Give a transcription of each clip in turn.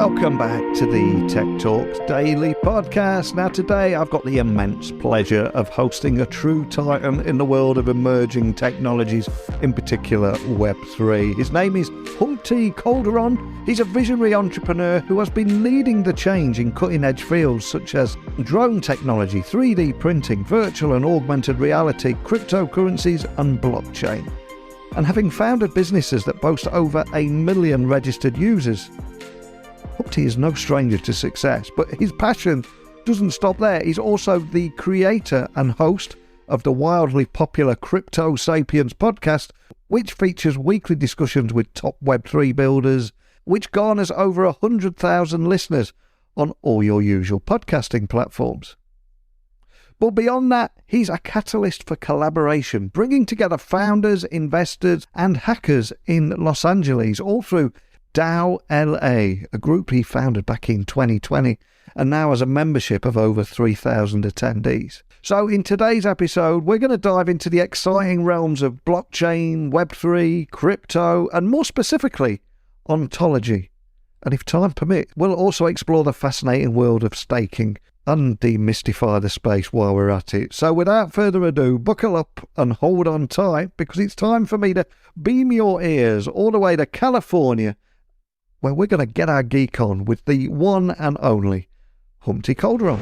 Welcome back to the Tech Talks Daily Podcast. Now today I've got the immense pleasure of hosting a true titan in the world of emerging technologies, in particular Web3. His name is Humpty Calderon. He's a visionary entrepreneur who has been leading the change in cutting-edge fields such as drone technology, 3D printing, virtual and augmented reality, cryptocurrencies and blockchain. And having founded businesses that boast over 1 million registered users, Humpty is no stranger to success, but his passion doesn't stop there. He's also the creator and host of the wildly popular Crypto Sapiens podcast, which features weekly discussions with top Web3 builders, which garners over 100,000 listeners on all your usual podcasting platforms. But beyond that, he's a catalyst for collaboration, bringing together founders, investors, and hackers in Los Angeles, all through DAO LA, a group he founded back in 2020, and now has a membership of over 3,000 attendees. So in today's episode, we're going to dive into the exciting realms of blockchain, Web3, crypto, and more specifically, Ontology. And if time permits, we'll also explore the fascinating world of staking and demystify the space while we're at it. So without further ado, buckle up and hold on tight, because it's time for me to beam your ears all the way to California, where we're going to get our geek on with the one and only Humpty Calderon.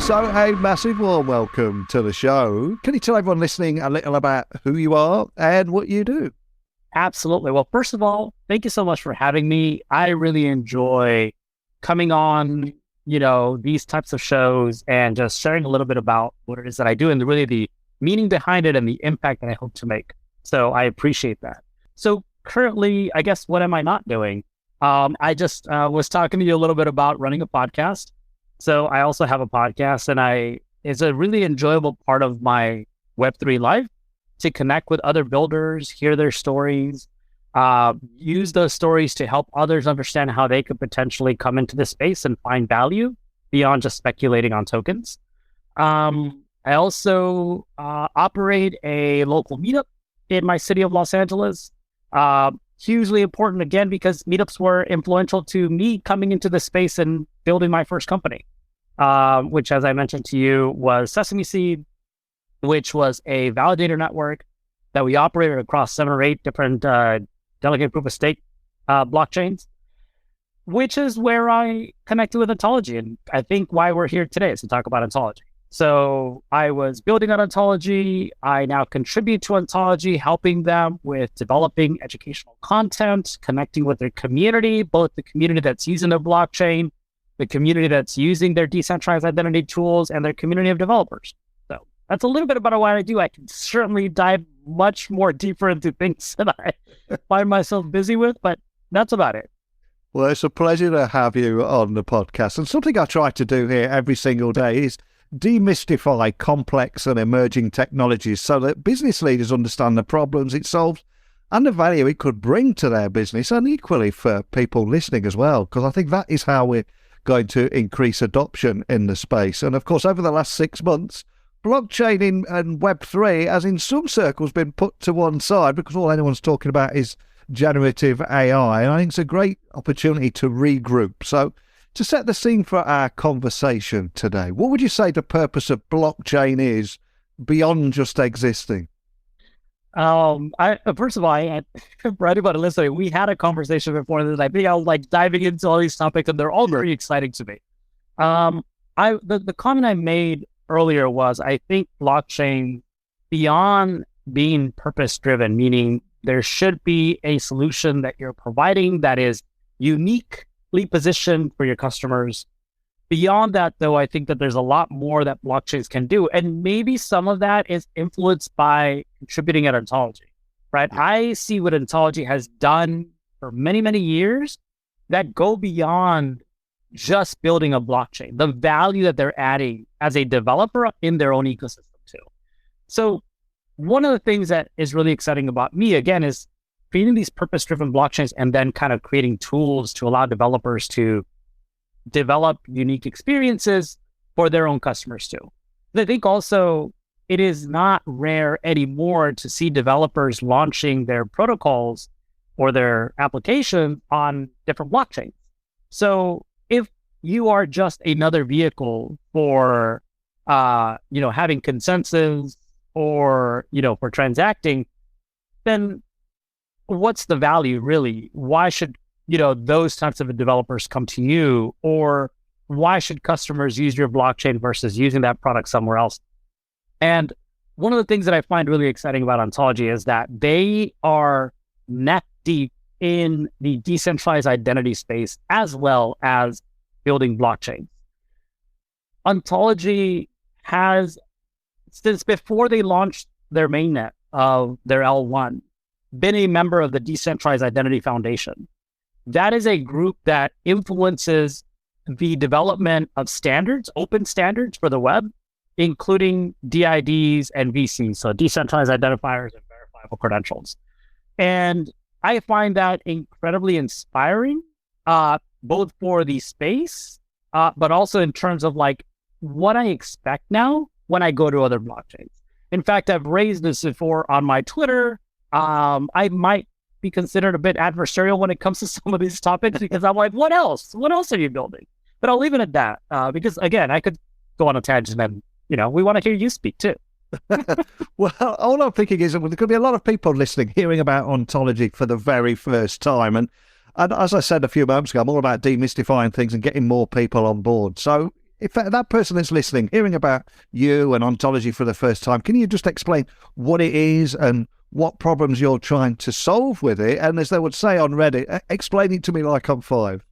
So a massive warm welcome to the show. Can you tell everyone listening a little about who you are and what you do? Absolutely. Well, first of all, thank you so much for having me. I really enjoy coming on, these types of shows and just sharing a little bit about what it is that I do and really the meaning behind it and the impact that I hope to make. So I appreciate that. So currently, I guess, what am I not doing? I just was talking to you a little bit about running a podcast. So I also have a podcast, and it's a really enjoyable part of my Web3 life to connect with other builders, hear their stories, use those stories to help others understand how they could potentially come into this space and find value beyond just speculating on tokens. I also operate a local meetup in my city of Los Angeles. Hugely important, again, because meetups were influential to me coming into the space and building my first company, which, as I mentioned to you, was Sesame Seed, which was a validator network that we operated across 7 or 8 different delegate proof of stake blockchains, which is where I connected with Ontology. And I think why we're here today is to talk about Ontology. So I was building on Ontology. I now contribute to Ontology, helping them with developing educational content, connecting with their community, both the community that's using their blockchain, the community that's using their decentralized identity tools, and their community of developers. So that's a little bit about what I do. I can certainly dive much more deeper into things that I find myself busy with, but that's about it. Well, it's a pleasure to have you on the podcast. And something I try to do here every single day is demystify complex and emerging technologies so that business leaders understand the problems it solves and the value it could bring to their business, and equally for people listening as well, because I think that is how we're going to increase adoption in the space. And of course, over the last 6 months, blockchain and Web3 has in some circles been put to one side because all anyone's talking about is generative AI, and I think it's a great opportunity to regroup. So to set the scene for our conversation today, what would you say the purpose of blockchain is beyond just existing? First of all, for anybody listening, we had a conversation before this. I think I was diving into all these topics, and they're all very exciting to me. The comment I made earlier was, I think blockchain, beyond being purpose-driven, meaning there should be a solution that you're providing that is uniquely positioned for your customers. Beyond that, though, I think that there's a lot more that blockchains can do. And maybe some of that is influenced by contributing at Ontology, right? I see what Ontology has done for many, many years that go beyond just building a blockchain, the value that they're adding as a developer in their own ecosystem too. So one of the things that is really exciting about me, again, is creating these purpose-driven blockchains and then kind of creating tools to allow developers to develop unique experiences for their own customers too. I think also it is not rare anymore to see developers launching their protocols or their application on different blockchains. So if you are just another vehicle for, having consensus or, for transacting, then what's the value really? Why should, those types of developers come to you? Or why should customers use your blockchain versus using that product somewhere else? And one of the things that I find really exciting about Ontology is that they are neck deep in the decentralized identity space as well as building blockchains. Ontology has, since before they launched their mainnet of their L1, been a member of the Decentralized Identity Foundation. That is a group that influences the development of standards, open standards for the web, including DIDs and VCs, so decentralized identifiers and verifiable credentials. And I find that incredibly inspiring, both for the space, but also in terms of like what I expect now when I go to other blockchains. In fact, I've raised this before on my Twitter. I might be considered a bit adversarial when it comes to some of these topics because I'm like, what else? What else are you building? But I'll leave it at that because, again, I could go on a tangent and, we want to hear you speak too. Well, all I'm thinking is there could be a lot of people listening, hearing about Ontology for the very first time. And as I said a few moments ago, I'm all about demystifying things and getting more people on board. So if that person is listening, hearing about you and Ontology for the first time, can you just explain what it is and what problems you're trying to solve with it? And as they would say on Reddit, explain it to me like I'm 5.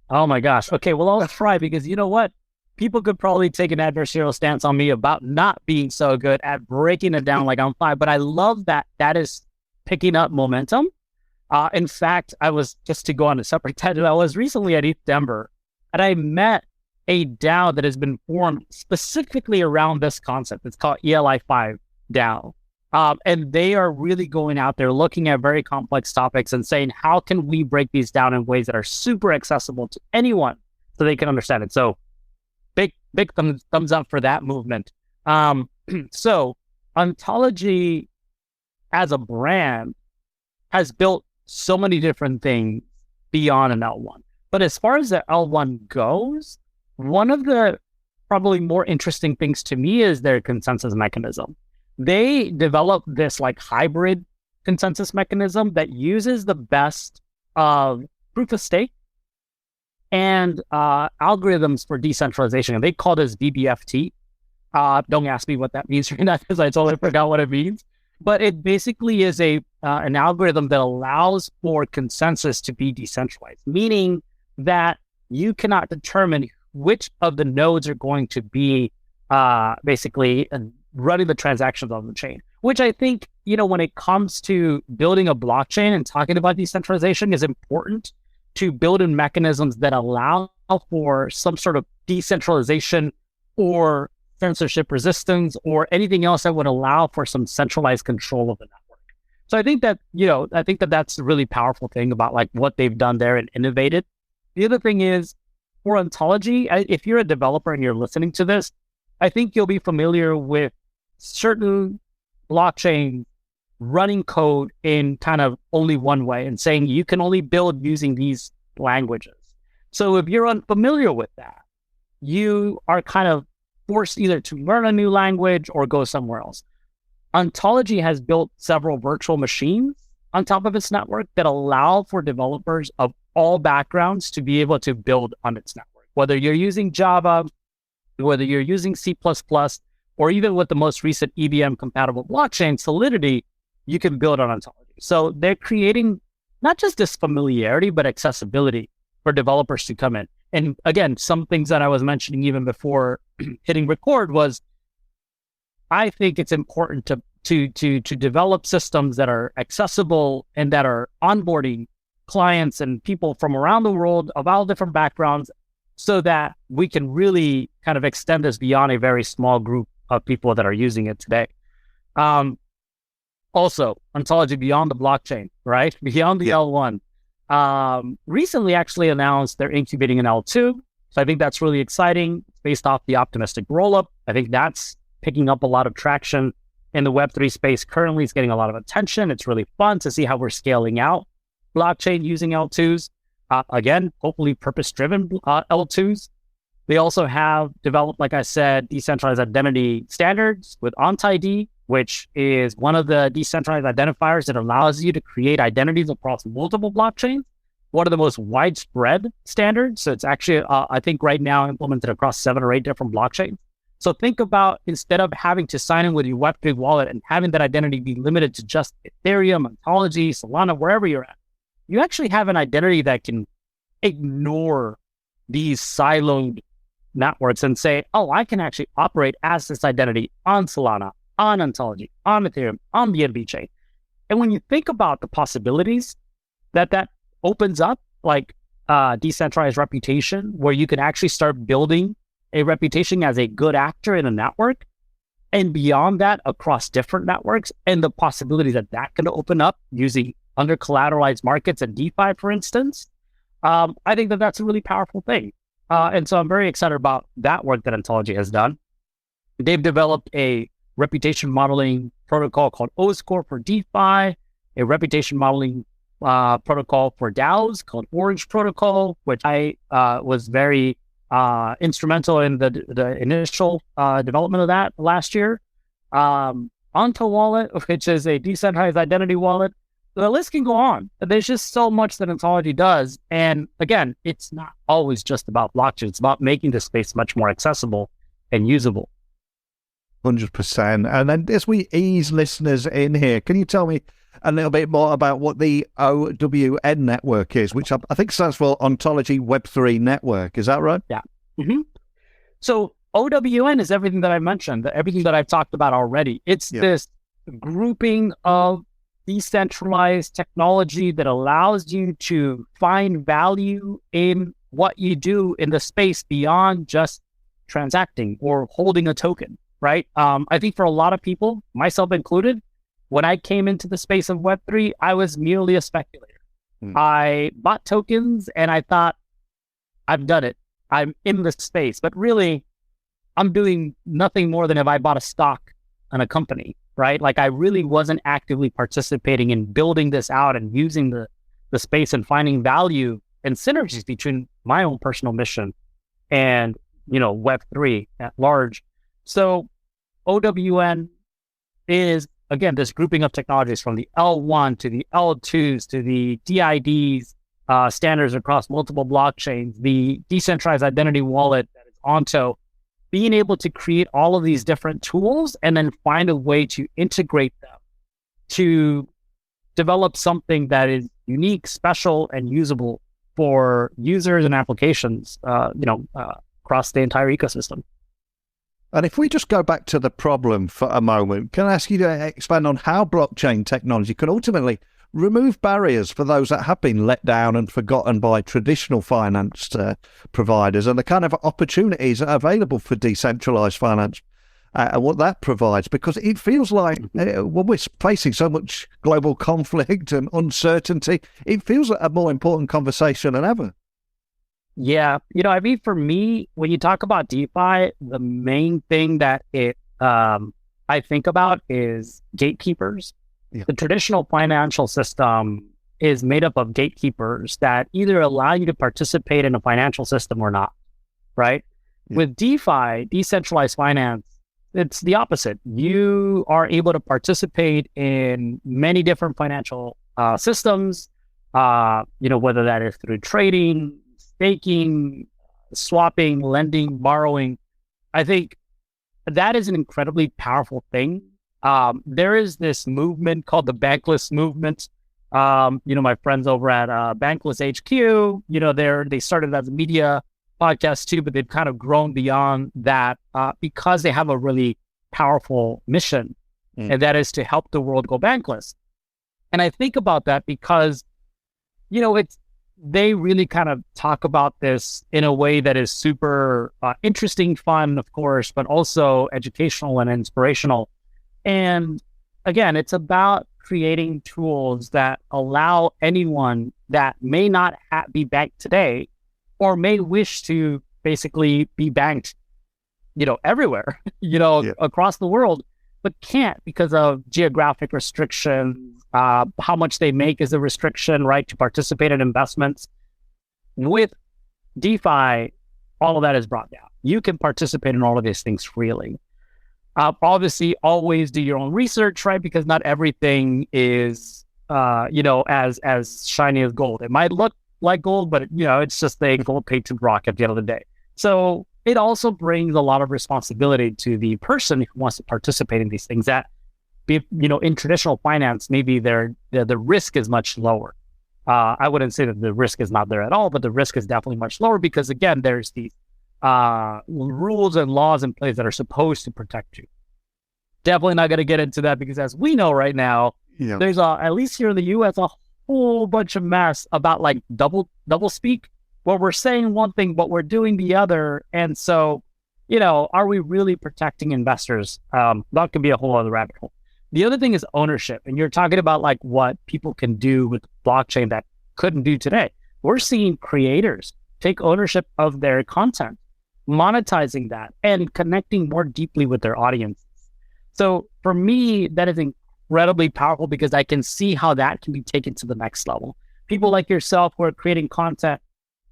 Oh my gosh. Okay, well, I'll try because you know what? People could probably take an adversarial stance on me about not being so good at breaking it down like I'm 5, but I love that is picking up momentum. In fact, I was, just to go on a separate tangent, I was recently at ETH Denver and I met a DAO that has been formed specifically around this concept. It's called ELI5 DAO. And they are really going out there looking at very complex topics and saying, how can we break these down in ways that are super accessible to anyone so they can understand it? So big thumbs up for that movement. So Ontology as a brand has built so many different things beyond an L1. But as far as the L1 goes, one of the probably more interesting things to me is their consensus mechanism. They developed this like hybrid consensus mechanism that uses the best of proof of stake and algorithms for decentralization. And they call this BBFT. Don't ask me what that means right now because I totally forgot what it means. But it basically is an algorithm that allows for consensus to be decentralized, meaning that you cannot determine which of the nodes are going to be basically running the transactions on the chain, which I think, when it comes to building a blockchain and talking about decentralization is important to build in mechanisms that allow for some sort of decentralization or censorship resistance or anything else that would allow for some centralized control of the network. So I think that, that's a really powerful thing about like what they've done there and innovated. The other thing is for Ontology, if you're a developer and you're listening to this, I think you'll be familiar with certain blockchains running code in kind of only one way and saying you can only build using these languages. So if you're unfamiliar with that, you are kind of forced either to learn a new language or go somewhere else. Ontology has built several virtual machines on top of its network that allow for developers of all backgrounds to be able to build on its network. Whether you're using Java, whether you're using C++, or even with the most recent EVM compatible blockchain, Solidity, you can build on Ontology. So they're creating not just this familiarity, but accessibility for developers to come in. And again, some things that I was mentioning even before hitting record was, I think it's important to develop systems that are accessible and that are onboarding clients and people from around the world of all different backgrounds so that we can really kind of extend this beyond a very small group of people that are using it today. Also, Ontology beyond the blockchain, right? Beyond the L1. Recently actually announced they're incubating an L2. So I think that's really exciting. It's based off the optimistic rollup. I think that's picking up a lot of traction in the Web3 space. Currently, it's getting a lot of attention. It's really fun to see how we're scaling out blockchain using L2s. again, hopefully purpose-driven L2s. They also have developed, like I said, decentralized identity standards with OntID, which is one of the decentralized identifiers that allows you to create identities across multiple blockchains. One of the most widespread standards. So it's actually, I think right now implemented across 7 or 8 different blockchains. So think about, instead of having to sign in with your Web3 wallet and having that identity be limited to just Ethereum, Ontology, Solana, wherever you're at, you actually have an identity that can ignore these siloed networks and say, oh, I can actually operate as this identity on Solana, on Ontology, on Ethereum, on the BNB chain. And when you think about the possibilities that opens up, like decentralized reputation, where you can actually start building a reputation as a good actor in a network, and beyond that, across different networks, and the possibilities that can open up using under collateralized markets and DeFi, for instance, I think that's a really powerful thing. And so I'm very excited about that work that Ontology has done. They've developed a reputation modeling protocol called OScore for DeFi, a reputation modeling protocol for DAOs called Orange Protocol, which I was very instrumental in the initial development of that last year. Onto Wallet, which is a decentralized identity wallet. The list can go on. There's just so much that Ontology does. And again, it's not always just about blockchain. It's about making the space much more accessible and usable. 100%. And then as we ease listeners in here, can you tell me a little bit more about what the OWN network is, which I think stands for Ontology Web3 Network. Is that right? Yeah. Mm-hmm. So OWN is everything that I mentioned, everything that I've talked about already. It's this grouping of decentralized technology that allows you to find value in what you do in the space beyond just transacting or holding a token, right? I think for a lot of people, myself included, when I came into the space of Web3, I was merely a speculator. I bought tokens and I thought, I've done it. I'm in the space, but really I'm doing nothing more than if I bought a stock in a company, right? Like I really wasn't actively participating in building this out and using the space and finding value and synergies between my own personal mission and, Web3 at large. So OWN is, again, this grouping of technologies from the L1 to the L2s to the DIDs, standards across multiple blockchains, the decentralized identity wallet that is Onto, being able to create all of these different tools and then find a way to integrate them to develop something that is unique, special, and usable for users and applications, across the entire ecosystem. And if we just go back to the problem for a moment, can I ask you to expand on how blockchain technology can ultimately remove barriers for those that have been let down and forgotten by traditional finance providers, and the kind of opportunities that are available for decentralized finance and what that provides? Because it feels like when we're facing so much global conflict and uncertainty, it feels like a more important conversation than ever. Yeah. For me, when you talk about DeFi, the main thing that I think about is gatekeepers. Yeah. The traditional financial system is made up of gatekeepers that either allow you to participate in a financial system or not, right? Yeah. With DeFi, decentralized finance, it's the opposite. You are able to participate in many different financial systems, whether that is through trading, staking, swapping, lending, borrowing. I think that is an incredibly powerful thing. There is this movement called the Bankless movement. My friends over at Bankless HQ, they started as a media podcast too, but they've kind of grown beyond that because they have a really powerful mission, and that is to help the world go bankless. And I think about that because, they really kind of talk about this in a way that is super interesting, fun, of course, but also educational and inspirational. And again, it's about creating tools that allow anyone that may not be banked today or may wish to basically be banked, everywhere, across the world, but can't because of geographic restrictions. How much they make is a restriction, right, to participate in investments. With DeFi, all of that is brought down. You can participate in all of these things freely. Obviously, always do your own research, right? Because not everything is, as shiny as gold. It might look like gold, but it's just a gold-plated rock at the end of the day. So it also brings a lot of responsibility to the person who wants to participate in these things. That, in traditional finance, maybe the risk is much lower. I wouldn't say that the risk is not there at all, but the risk is definitely much lower because, again, there's these rules and laws in place that are supposed to protect you. Definitely not going to get into that because, as we know right now, there's at least here in the U.S. a whole bunch of mess about like double speak, where we're saying one thing but we're doing the other. And so, are we really protecting investors? That could be a whole other rabbit hole. The other thing is ownership, and you're talking about like what people can do with blockchain that couldn't do today. We're seeing creators take ownership of their content, monetizing that, and connecting more deeply with their audiences. So for me, that is incredibly powerful because I can see how that can be taken to the next level. People like yourself who are creating content,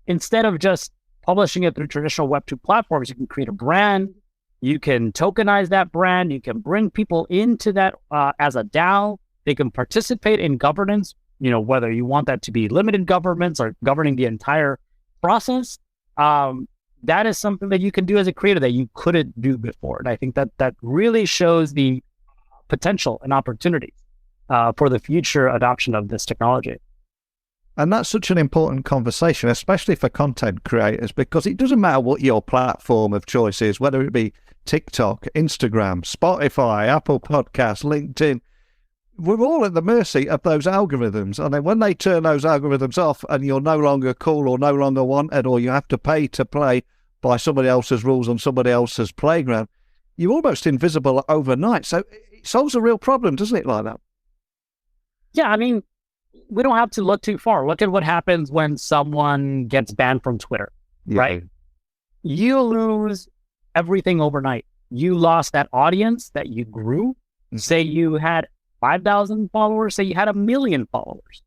instead of just publishing it through traditional Web2 platforms, you can create a brand, you can tokenize that brand, you can bring people into that as a DAO, they can participate in governance, whether you want that to be limited governments or governing the entire process. That is something that you can do as a creator that you couldn't do before. And I think that really shows the potential and opportunities for the future adoption of this technology. And that's such an important conversation, especially for content creators, because it doesn't matter what your platform of choice is, whether it be TikTok, Instagram, Spotify, Apple Podcasts, LinkedIn. We're all at the mercy of those algorithms. And then when they turn those algorithms off and you're no longer cool or no longer wanted, or you have to pay to play by somebody else's rules on somebody else's playground, you're almost invisible overnight. So it solves a real problem, doesn't it, like that? Yeah, I mean, we don't have to look too far. Look at what happens when someone gets banned from Twitter, right? You lose everything overnight. You lost that audience that you grew. Say you had 5,000 followers, say you had 1 million followers.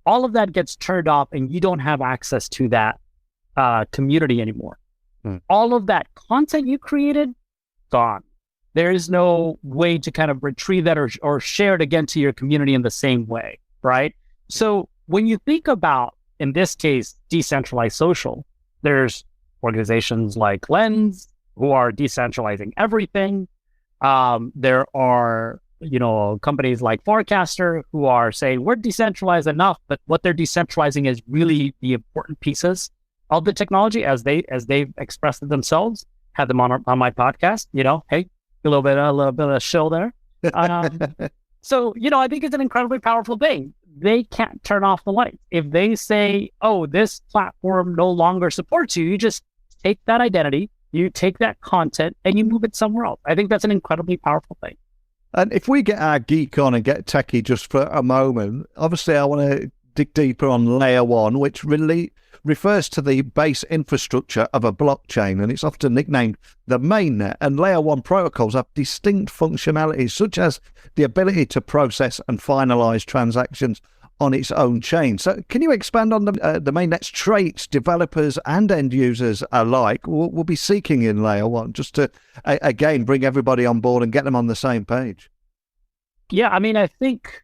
All of that gets turned off and you don't have access to that community anymore. All of that content you created, gone. There is no way to kind of retrieve that or share it again to your community in the same way, right? So when you think about, in this case, decentralized social, there's organizations like Lens who are decentralizing everything. There are companies like Forecaster who are saying we're decentralized enough, but what they're decentralizing is really the important pieces of the technology as they've expressed it themselves. Had them on my podcast. Hey, a little bit of shill there. So I think it's an incredibly powerful thing. They can't turn off the lights. If they say, "Oh, this platform no longer supports you," you just take that identity, you take that content, and you move it somewhere else. I think that's an incredibly powerful thing. And if we get our geek on and get techie just for a moment, obviously I want to dig deeper on layer one, which really refers to the base infrastructure of a blockchain, and it's often nicknamed the mainnet. And layer one protocols have distinct functionalities, such as the ability to process and finalize transactions on its own chain. So can you expand on the mainnet's traits developers and end users alike will be seeking in layer one, just to, again, bring everybody on board and get them on the same page? Yeah, I mean, I think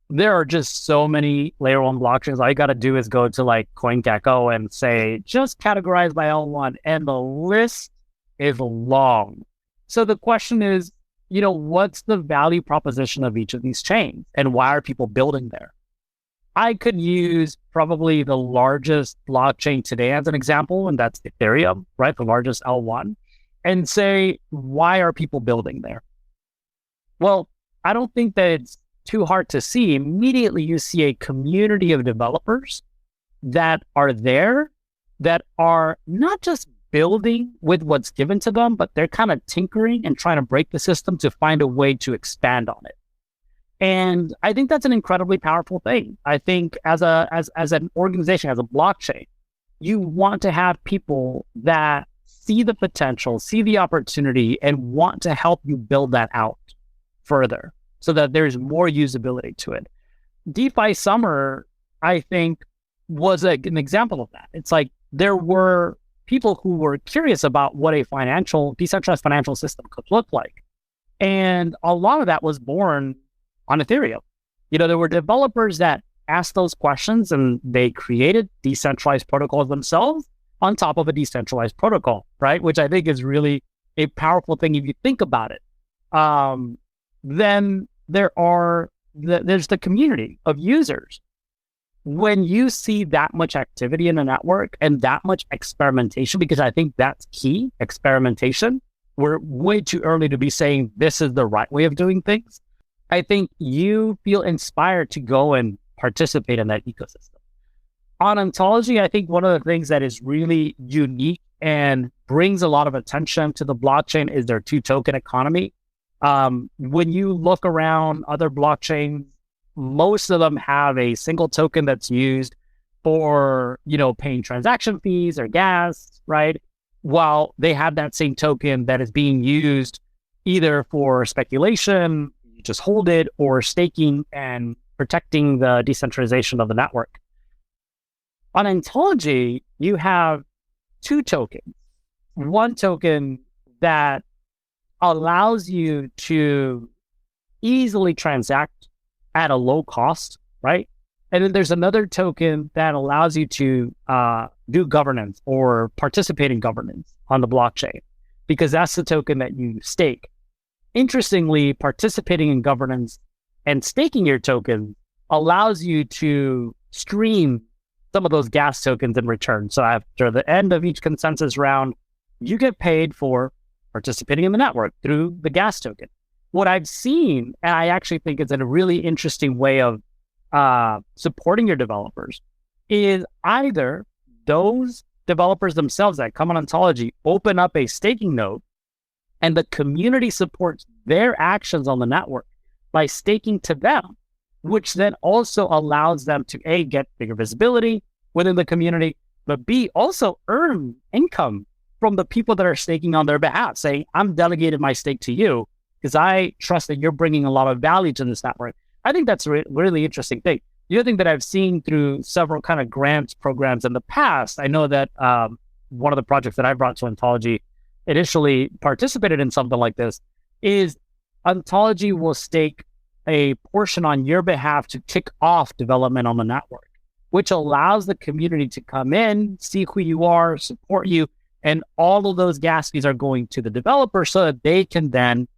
there are just so many layer one blockchains. All you got to do is go to like CoinGecko and say, just categorize by L1, and the list is long. So the question is, what's the value proposition of each of these chains and why are people building there? I could use probably the largest blockchain today as an example, and that's Ethereum, right? The largest L1, and say, why are people building there? Well, I don't think that it's too hard to see. Immediately, you see a community of developers that are there, that are not just building with what's given to them, but they're kind of tinkering and trying to break the system to find a way to expand on it. And I think that's an incredibly powerful thing. I think as an organization, as a blockchain, you want to have people that see the potential, see the opportunity, and want to help you build that out further so that there's more usability to it. DeFi Summer, I think, was an example of that. It's like there were people who were curious about what a decentralized financial system could look like. And a lot of that was born on Ethereum. There were developers that asked those questions and they created decentralized protocols themselves on top of a decentralized protocol, right? Which I think is really a powerful thing if you think about it. Then there's the community of users. When you see that much activity in a network and that much experimentation, because I think that's key, experimentation, we're way too early to be saying this is the right way of doing things. I think you feel inspired to go and participate in that ecosystem. On Ontology, I think one of the things that is really unique and brings a lot of attention to the blockchain is their two-token economy. When you look around other blockchains, most of them have a single token that's used for, paying transaction fees or gas, right? While they have that same token that is being used either for speculation, you just hold it, or staking and protecting the decentralization of the network. On Ontology, you have two tokens. One token that allows you to easily transact at a low cost, right? And then there's another token that allows you to do governance or participate in governance on the blockchain, because that's the token that you stake. Interestingly, participating in governance and staking your token allows you to stream some of those gas tokens in return. So after the end of each consensus round, you get paid for participating in the network through the gas token. What I've seen, and I actually think it's a really interesting way of supporting your developers, is either those developers themselves that come on Ontology open up a staking node and the community supports their actions on the network by staking to them, which then also allows them to A, get bigger visibility within the community, but B, also earn income from the people that are staking on their behalf, saying, I'm delegated my stake to you because I trust that you're bringing a lot of value to this network. I think that's a really interesting thing. The other thing that I've seen through several kind of grants programs in the past, I know that one of the projects that I brought to Ontology initially participated in something like this, is Ontology will stake a portion on your behalf to kick off development on the network, which allows the community to come in, see who you are, support you, and all of those gas fees are going to the developer so that they can then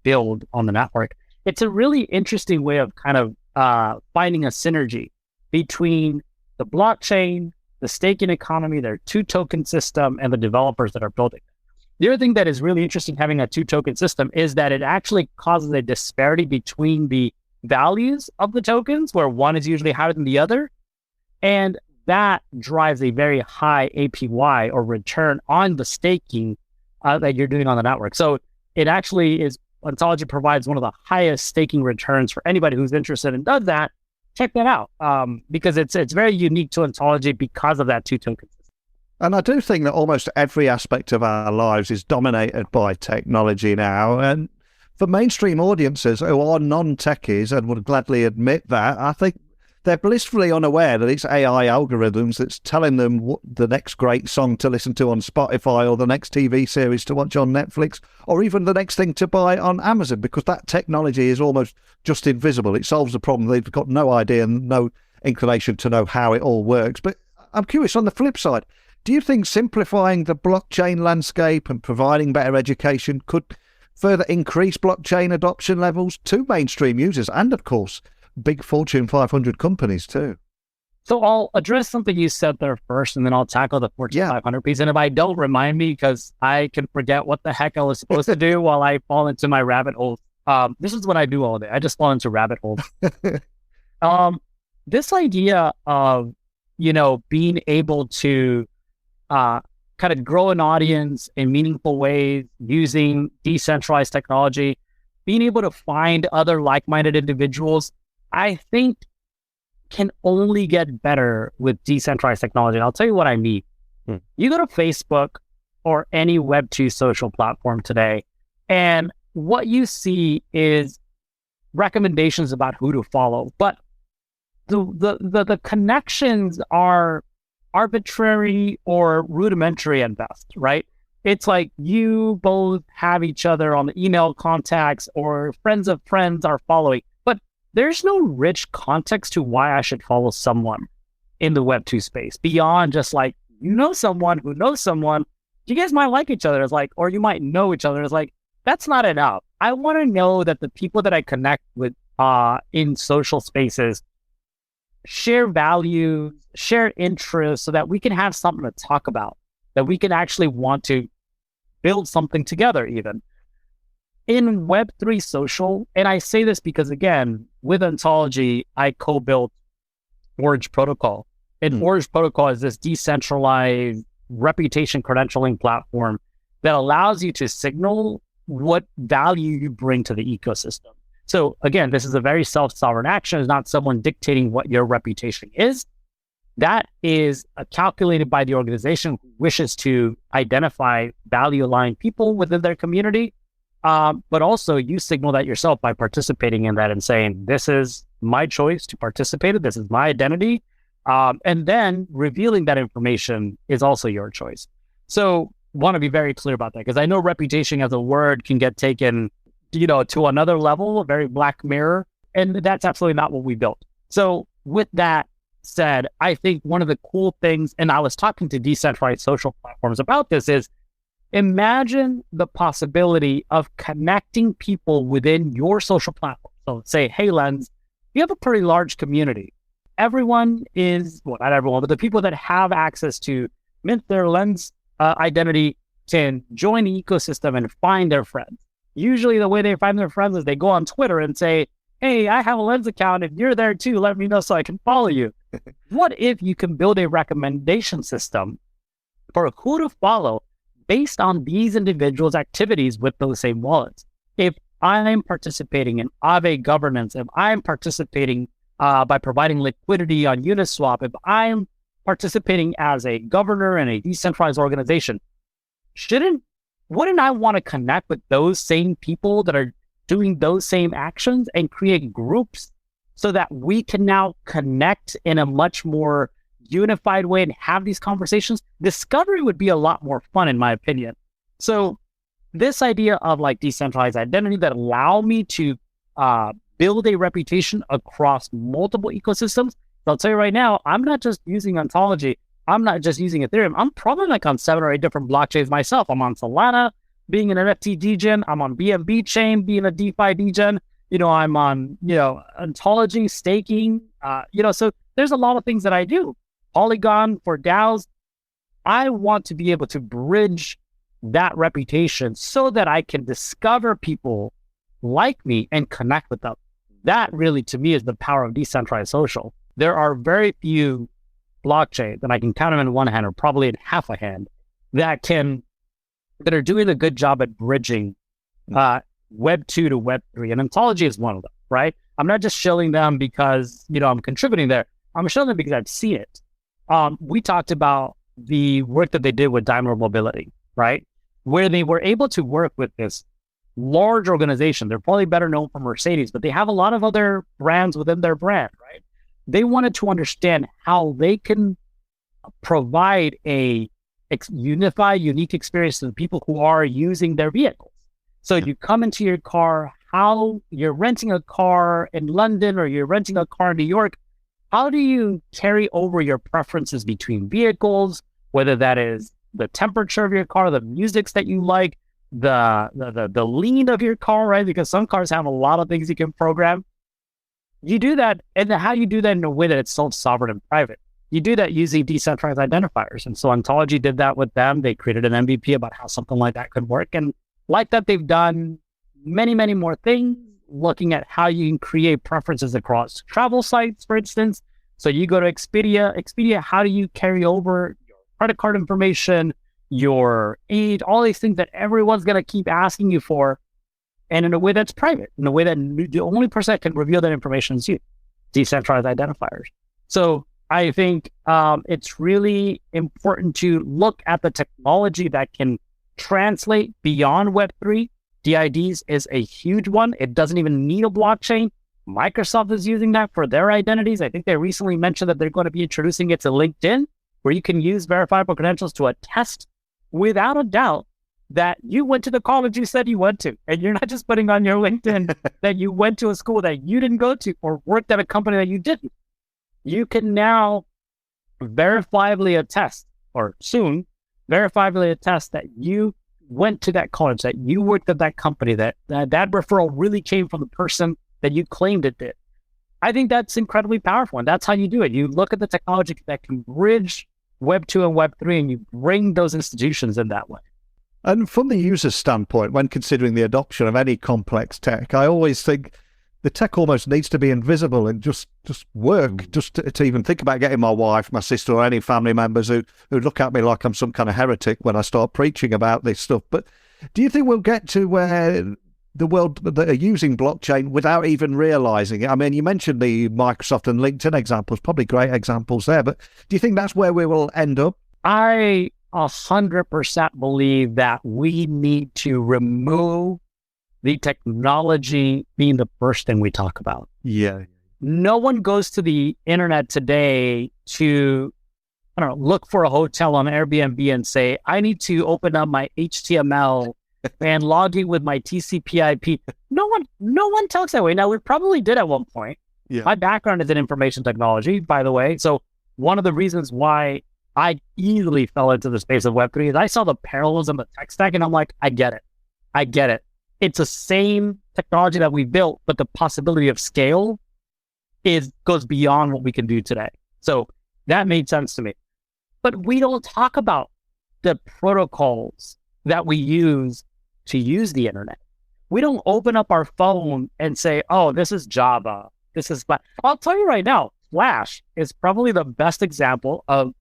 build on the network. It's a really interesting way of kind of finding a synergy between the blockchain, the staking economy, their two-token system, and the developers that are building it. The other thing that is really interesting having a two-token system is that it actually causes a disparity between the values of the tokens, where one is usually higher than the other, and that drives a very high APY or return on the staking that you're doing on the network. So it actually is, Ontology provides one of the highest staking returns for anybody who's interested and does that. Check that out because it's very unique to Ontology because of that two-token system. And I do think that almost every aspect of our lives is dominated by technology now. And for mainstream audiences who are non-techies and would gladly admit that, I think they're blissfully unaware that it's AI algorithms that's telling them what the next great song to listen to on Spotify, or the next TV series to watch on Netflix, or even the next thing to buy on Amazon, because that technology is almost just invisible. It solves the problem. They've got no idea and no inclination to know how it all works. But I'm curious, on the flip side, do you think simplifying the blockchain landscape and providing better education could further increase blockchain adoption levels to mainstream users and, of course, big Fortune 500 companies too? So I'll address something you said there first, and then I'll tackle the Fortune 500 piece. And if I don't, remind me, because I can forget what the heck I was supposed to do while I fall into my rabbit hole. This is what I do all day. I just fall into rabbit holes. This idea of, being able to kind of grow an audience in meaningful ways using decentralized technology, being able to find other like-minded individuals, I think can only get better with decentralized technology. And I'll tell you what I mean. You go to Facebook or any Web2 social platform today, and what you see is recommendations about who to follow. But the connections are arbitrary or rudimentary at best, right? It's like you both have each other on the email contacts or friends of friends are following, but there's no rich context to why I should follow someone in the Web2 space beyond just like, you know, someone who knows someone, you guys might like each other. It's like, or you might know each other. It's like, that's not enough. I want to know that the people that I connect with in social spaces share values, share interests, so that we can have something to talk about, that we can actually want to build something together even. In Web3 social, and I say this because, again, with Ontology, I co-built Orange Protocol. And Orange Protocol is this decentralized reputation credentialing platform that allows you to signal what value you bring to the ecosystem. So again, this is a very self-sovereign action. It's not someone dictating what your reputation is. That is calculated by the organization who wishes to identify value-aligned people within their community. But also you signal that yourself by participating in that and saying, this is my choice to participate in, this is my identity. And then revealing that information is also your choice. So want to be very clear about that, because I know reputation as a word can get taken, you know, to another level, a very Black Mirror, and that's absolutely not what we built. So with that said, I think one of the cool things, and I was talking to decentralized social platforms about this, is imagine the possibility of connecting people within your social platform. So say, hey, Lens, you have a pretty large community. Everyone is, well, not everyone, but the people that have access to mint their Lens identity can join the ecosystem and find their friends. Usually the way they find their friends is they go on Twitter and say, hey, I have a Lens account. If you're there too, let me know so I can follow you. What if you can build a recommendation system for who to follow based on these individuals' activities with those same wallets? If I'm participating in Aave governance, if I'm participating by providing liquidity on Uniswap, if I'm participating as a governor in a decentralized organization, wouldn't I want to connect with those same people that are doing those same actions and create groups so that we can now connect in a much more unified way and have these conversations? Discovery would be a lot more fun, in my opinion. So this idea of like decentralized identity that allow me to build a reputation across multiple ecosystems. So I'll tell you right now, I'm not just using Ontology. I'm not just using Ethereum. I'm probably like on 7 or 8 different blockchains myself. I'm on Solana, being an NFT degen. I'm on BNB chain, being a DeFi degen. You know, I'm on, you know, Ontology, staking, you know, so there's a lot of things that I do. Polygon for DAOs. I want to be able to bridge that reputation so that I can discover people like me and connect with them. That really, to me, is the power of decentralized social. There are very few blockchains, and I can count them in one hand or probably in half a hand, that are doing a good job at bridging Web 2 to Web 3. And Ontology is one of them, right? I'm not just shilling them because, you know, I'm contributing there. I'm shilling them because I've seen it. We talked about the work that they did with Daimler Mobility, right? Where they were able to work with this large organization. They're probably better known for Mercedes, but they have a lot of other brands within their brand, right? They wanted to understand how they can provide a unified, unique experience to the people who are using their vehicles. So you come into your car, how you're renting a car in London or you're renting a car in New York, how do you carry over your preferences between vehicles, whether that is the temperature of your car, the musics that you like, the lean of your car, right? Because some cars have a lot of things you can program. You do that, and how do you do that in a way that it's self-sovereign and private? You do that using decentralized identifiers. And so Ontology did that with them. They created an MVP about how something like that could work. And like that, they've done many, many more things, looking at how you can create preferences across travel sites, for instance. So you go to Expedia, how do you carry over your credit card information, your age, all these things that everyone's going to keep asking you for, and in a way that's private, in a way that the only person that can reveal that information is you, decentralized identifiers. So I think it's really important to look at the technology that can translate beyond Web3. DIDs is a huge one. It doesn't even need a blockchain. Microsoft is using that for their identities. I think they recently mentioned that they're going to be introducing it to LinkedIn, where you can use verifiable credentials to attest without a doubt that you went to the college you said you went to. And you're not just putting on your LinkedIn that you went to a school that you didn't go to or worked at a company that you didn't. You can now verifiably attest, or soon verifiably attest, that you went to that college, that you worked at that company, that referral really came from the person that you claimed it did. I think that's incredibly powerful, and that's how you do it. You look at the technology that can bridge Web2 and Web3, and you bring those institutions in that way. And from the user standpoint, when considering the adoption of any complex tech, I always think the tech almost needs to be invisible and just work, just to even think about getting my wife, my sister, or any family members who look at me like I'm some kind of heretic when I start preaching about this stuff. But do you think we'll get to where the world that are using blockchain without even realizing it? I mean, you mentioned the Microsoft and LinkedIn examples, probably great examples there, but do you think that's where we will end up? I 100% believe that we need to remove the technology being the first thing we talk about. Yeah. No one goes to the internet today to, look for a hotel on Airbnb and say, I need to open up my HTML and log in with my TCP/IP. No one talks that way. Now, we probably did at one point. Yeah. My background is in information technology, by the way. So one of the reasons why I easily fell into the space of Web3 is I saw the parallels in the tech stack, and I'm like, I get it. It's the same technology that we built, but the possibility of scale goes beyond what we can do today. So that made sense to me. But we don't talk about the protocols that we use to use the internet. We don't open up our phone and say, oh, this is Java. This is Flash. I'll tell you right now, Flash is probably the best example of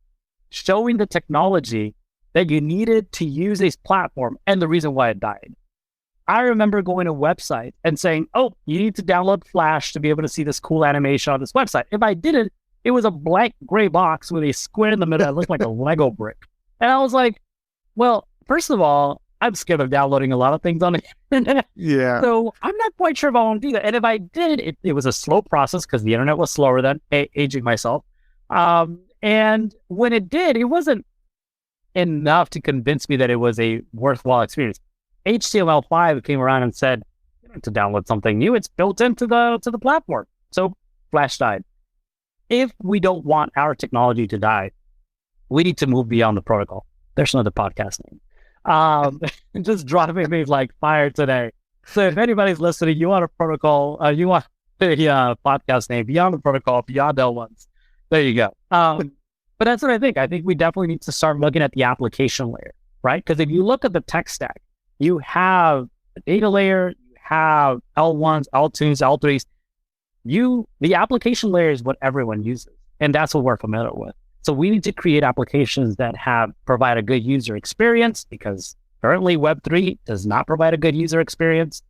showing the technology that you needed to use a platform and the reason why it died. I remember going to a website and saying, oh, you need to download Flash to be able to see this cool animation on this website. If I didn't, it was a blank gray box with a square in the middle that looked like a Lego brick. And I was like, well, first of all, I'm scared of downloading a lot of things on the internet. Yeah. So I'm not quite sure if I want to do that. And if I did, it was a slow process because the internet was slower then, aging myself. And when it did, it wasn't enough to convince me that it was a worthwhile experience. HTML5 came around and said, you need to download something new. It's built into the platform. So Flash died. If we don't want our technology to die, we need to move beyond the protocol. There's another podcast name. Just dropping me like fire today. So if anybody's listening, you want a protocol, you want a podcast name, Beyond the Protocol, Beyond L1s. There you go. But that's what I think. I think we definitely need to start looking at the application layer, right? Because if you look at the tech stack, you have a data layer, you have L1s, L2s, L3s. The application layer is what everyone uses, and that's what we're familiar with. So we need to create applications that provide a good user experience, because currently Web3 does not provide a good user experience.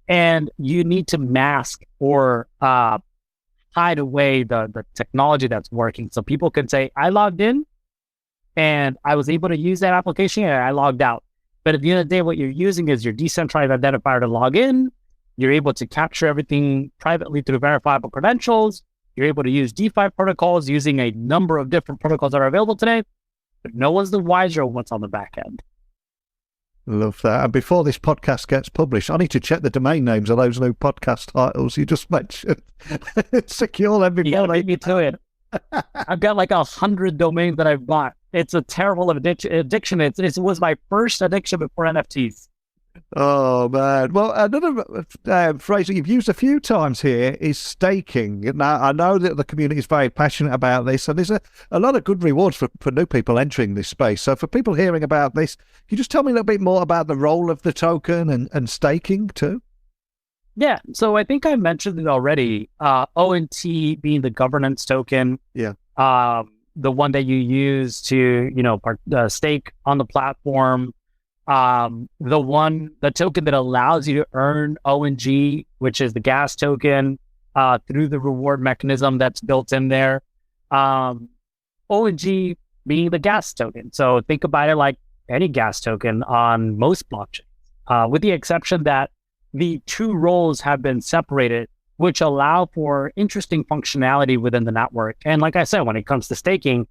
And you need to mask or hide away the technology that's working. So people can say, I logged in and I was able to use that application and I logged out. But at the end of the day, what you're using is your decentralized identifier to log in. You're able to capture everything privately through verifiable credentials. You're able to use DeFi protocols using a number of different protocols that are available today, but no one's the wiser of what's on the back end. Love that. And before this podcast gets published, I need to check the domain names of those new podcast titles you just mentioned. Secure them before. You gotta beat me to it. I've got like 100 domains that I've bought. It's a terrible addiction. It was my first addiction before NFTs. Oh, man. Well, another phrase that you've used a few times here is staking. Now, I know that the community is very passionate about this, and there's a lot of good rewards for new people entering this space. So for people hearing about this, can you just tell me a little bit more about the role of the token and staking too? Yeah. So I think I mentioned it already. ONT being the governance token. Yeah. The one that you use to, stake on the platform. The token that allows you to earn ONG, which is the gas token, through the reward mechanism that's built in there. ONG being the gas token. So think about it like any gas token on most blockchains, with the exception that the two roles have been separated which allow for interesting functionality within the network. And like I said, when it comes to staking,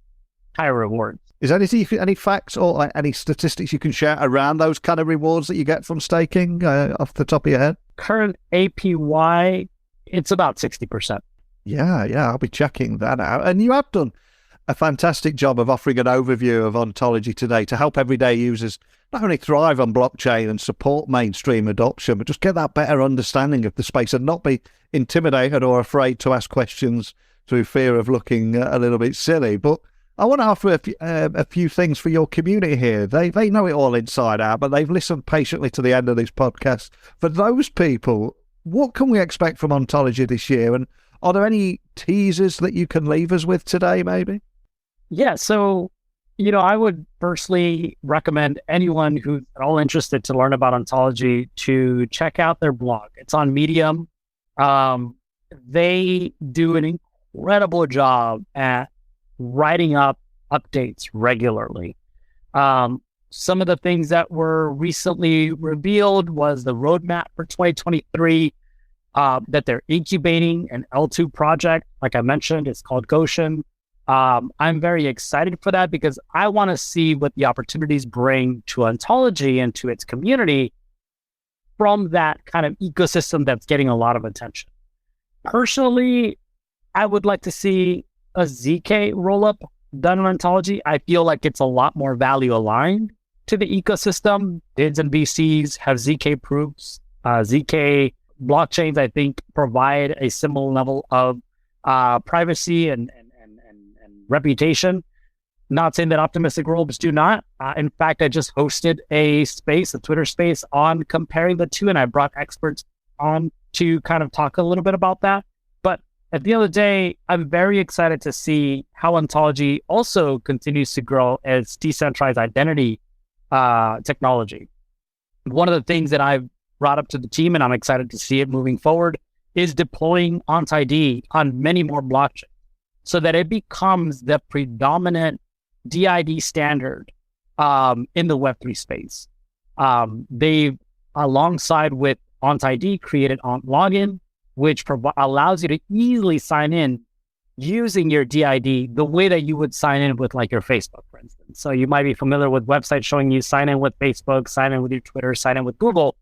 higher rewards. Is there any facts or any statistics you can share around those kind of rewards that you get from staking off the top of your head? Current APY, it's about 60%. Yeah, I'll be checking that out. And you have done a fantastic job of offering an overview of Ontology today to help everyday users not only thrive on blockchain and support mainstream adoption, but just get that better understanding of the space and not be intimidated or afraid to ask questions through fear of looking a little bit silly. But I want to offer a few things for your community here. They know it all inside out, but they've listened patiently to the end of this podcast. For those people, what can we expect from Ontology this year? And are there any teasers that you can leave us with today, maybe? Yeah, so, I would firstly recommend anyone who's at all interested to learn about Ontology to check out their blog. It's on Medium. They do an incredible job at writing up updates regularly. Some of the things that were recently revealed was the roadmap for 2023, that they're incubating an L2 project. Like I mentioned, it's called Goshen. I'm very excited for that because I want to see what the opportunities bring to Ontology and to its community from that kind of ecosystem that's getting a lot of attention. Personally, I would like to see a ZK rollup done on Ontology. I feel like it's a lot more value aligned to the ecosystem. DIDs and VCs have ZK proofs. ZK blockchains, I think, provide a similar level of privacy and reputation. Not saying that optimistic rollups do not. In fact, I just hosted a Twitter space on comparing the two, and I brought experts on to kind of talk a little bit about that. But at the end of the day, I'm very excited to see how Ontology also continues to grow as decentralized identity technology. One of the things that I've brought up to the team, and I'm excited to see it moving forward, is deploying OntID on many more blockchains so that it becomes the predominant DID standard in the Web3 space. They've, alongside with OntID, created OntLogin, which allows you to easily sign in using your DID the way that you would sign in with like your Facebook, for instance. So you might be familiar with websites showing you sign in with Facebook, sign in with your Twitter, sign in with Google.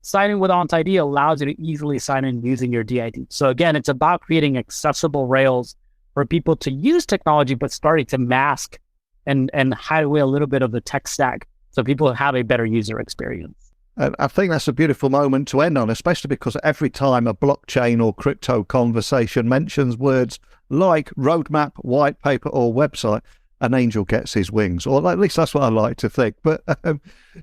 Signing with OntID allows you to easily sign in using your DID. So again, it's about creating accessible rails for people to use technology, but starting to mask and hide away a little bit of the tech stack so people have a better user experience. And I think that's a beautiful moment to end on, especially because every time a blockchain or crypto conversation mentions words like roadmap, white paper, or website, an angel gets his wings, or at least that's what I like to think. But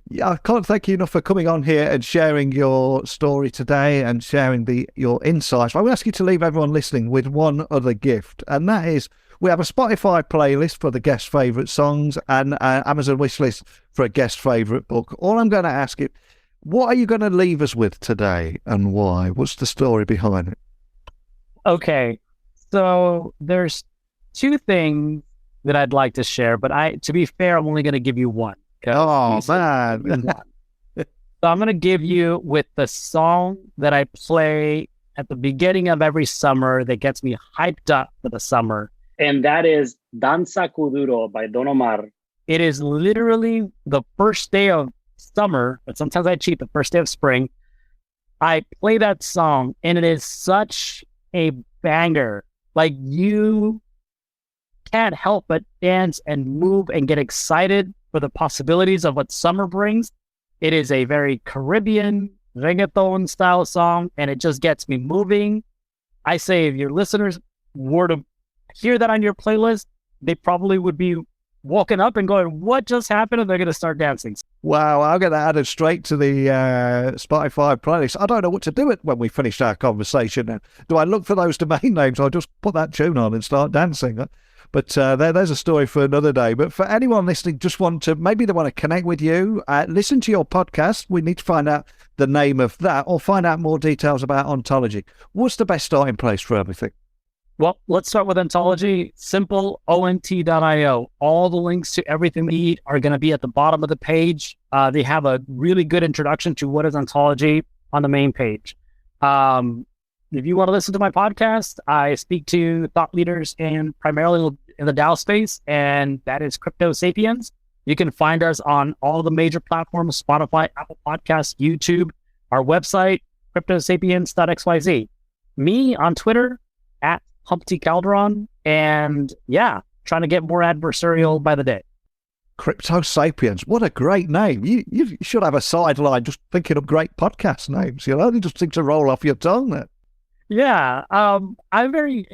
yeah, I can't thank you enough for coming on here and sharing your story today and sharing your insights. I will ask you to leave everyone listening with one other gift, and that is we have a Spotify playlist for the guest favourite songs and Amazon wishlist for a guest favourite book. All I'm going to ask you, what are you going to leave us with today and why? What's the story behind it? Okay, so there's two things that I'd like to share, but to be fair, I'm only going to give you one. Oh, man. So I'm going to give you with the song that I play at the beginning of every summer that gets me hyped up for the summer. And that is Danza Kuduro by Don Omar. It is literally the first day of summer, but sometimes I cheat, the first day of spring. I play that song and it is such a banger. Like you can't help but dance and move and get excited for the possibilities of what summer brings. It is a very Caribbean reggaeton style song, and it just gets me moving. I say if your listeners were to hear that on your playlist, they probably would be walking up and going, what just happened? And they're going to start dancing. Wow, I'll get that added straight to the Spotify playlist. I don't know what to do when we finish our conversation. Do I look for those domain names or just put that tune on and start dancing? But there's a story for another day. But for anyone listening, maybe they want to connect with you, listen to your podcast. We need to find out the name of that or find out more details about Ontology. What's the best starting place for everything? Well, let's start with Ontology. Simple, ont.io. All the links to everything we need are going to be at the bottom of the page. They have a really good introduction to what is Ontology on the main page. if you want to listen to my podcast, I speak to thought leaders and primarily in the DAO space, and that is Crypto Sapiens. You can find us on all the major platforms, Spotify, Apple Podcasts, YouTube, our website, cryptosapiens.xyz. Me on Twitter, at Humpty Calderon, and trying to get more adversarial by the day. Crypto Sapiens, what a great name. You should have a sideline just thinking of great podcast names, they just seem to roll off your tongue there. Yeah, I'm very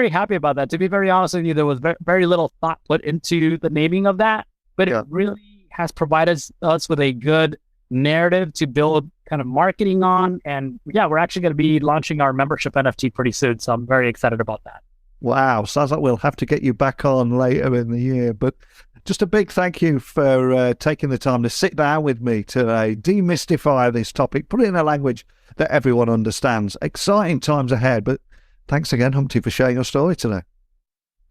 happy about that. To be very honest with you, there was very little thought put into the naming of that, but it really has provided us with a good narrative to build kind of marketing on. And we're actually going to be launching our membership NFT pretty soon, so I'm very excited about that. Wow, sounds like we'll have to get you back on later in the year. But just a big thank you for taking the time to sit down with me today, demystify this topic, put it in a language that everyone understands. Exciting times ahead, but thanks again, Humpty, for sharing your story today.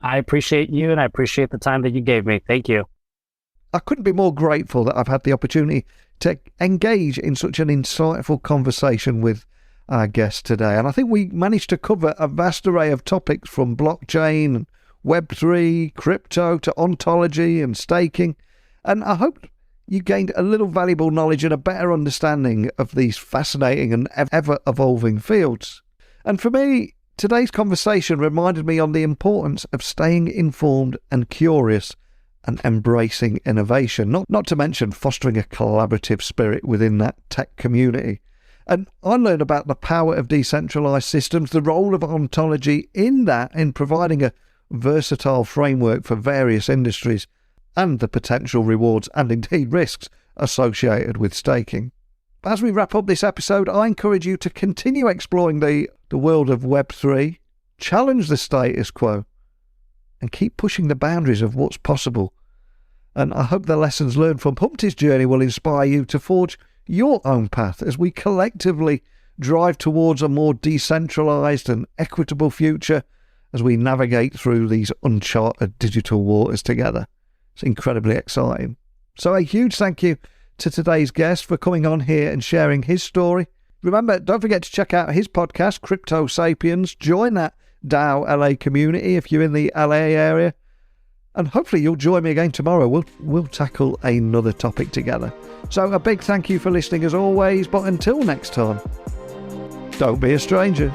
I appreciate you, and I appreciate the time that you gave me. Thank you. I couldn't be more grateful that I've had the opportunity to engage in such an insightful conversation with our guest today. And I think we managed to cover a vast array of topics from blockchain and Web3, crypto to ontology and staking. And I hope you gained a little valuable knowledge and a better understanding of these fascinating and ever-evolving fields. And for me, today's conversation reminded me on the importance of staying informed and curious and embracing innovation, not to mention fostering a collaborative spirit within that tech community. And I learned about the power of decentralized systems, the role of ontology in providing a versatile framework for various industries, and the potential rewards and indeed risks associated with staking. As we wrap up this episode, I encourage you to continue exploring the world of Web3, challenge the status quo, and keep pushing the boundaries of what's possible. And I hope the lessons learned from Humpty's journey will inspire you to forge your own path as we collectively drive towards a more decentralized and equitable future as we navigate through these uncharted digital waters together. It's incredibly exciting. So a huge thank you to today's guest for coming on here and sharing his story. Remember, don't forget to check out his podcast, Crypto Sapiens. Join that DAO LA community if you're in the LA area. And hopefully you'll join me again tomorrow. We'll tackle another topic together. So a big thank you for listening as always. But until next time, don't be a stranger.